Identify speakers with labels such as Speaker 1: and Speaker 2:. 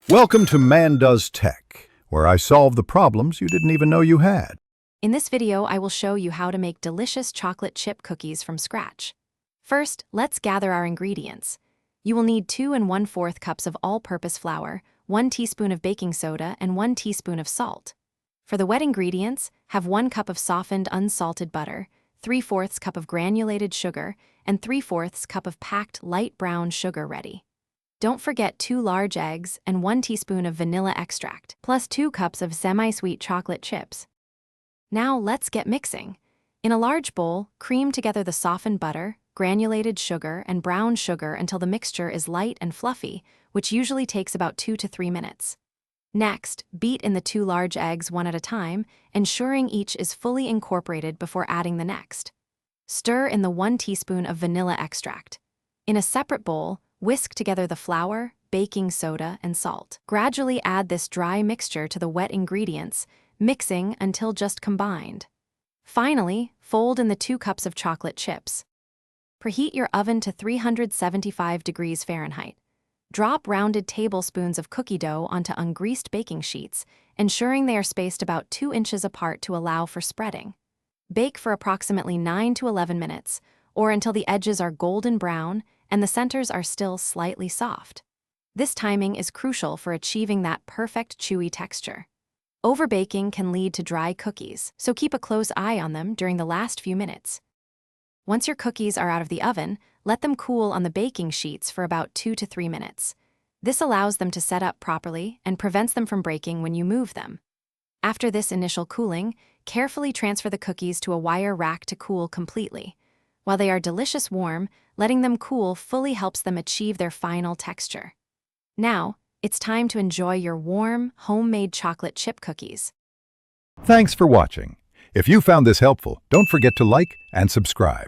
Speaker 1: Welcome to Man Does Tech, where I solve the problems you didn't even know you had.
Speaker 2: In this video, I will show you how to make delicious chocolate chip cookies from scratch. First, let's gather our ingredients. You will need 2 1/4 cups of all-purpose flour, 1 teaspoon of baking soda, and 1 teaspoon of salt. For the wet ingredients, have 1 cup of softened unsalted butter, 3/4 cup of granulated sugar, and 3/4 cup of packed light brown sugar ready. Don't forget 2 large eggs and 1 teaspoon of vanilla extract, plus 2 cups of semi-sweet chocolate chips. Now let's get mixing. In a large bowl, cream together the softened butter, granulated sugar, and brown sugar until the mixture is light and fluffy, which usually takes about 2 to 3 minutes. Next, beat in the 2 large eggs one at a time, ensuring each is fully incorporated before adding the next. Stir in the 1 teaspoon of vanilla extract. In a separate bowl, whisk together the flour, baking soda, and salt. Gradually add this dry mixture to the wet ingredients, mixing until just combined. Finally, fold in the 2 cups of chocolate chips. Preheat your oven to 375 degrees Fahrenheit. Drop rounded tablespoons of cookie dough onto ungreased baking sheets, ensuring they are spaced about 2 inches apart to allow for spreading. Bake for approximately 9 to 11 minutes, or until the edges are golden brown and the centers are still slightly soft. This timing is crucial for achieving that perfect chewy texture. Overbaking can lead to dry cookies, so keep a close eye on them during the last few minutes. Once your cookies are out of the oven, let them cool on the baking sheets for about 2 to 3 minutes. This allows them to set up properly and prevents them from breaking when you move them. After this initial cooling, carefully transfer the cookies to a wire rack to cool completely. While they are delicious warm, letting them cool fully helps them achieve their final texture. Now, it's time to enjoy your warm, homemade chocolate chip cookies.
Speaker 1: Thanks for watching. If you found this helpful, don't forget to like and subscribe.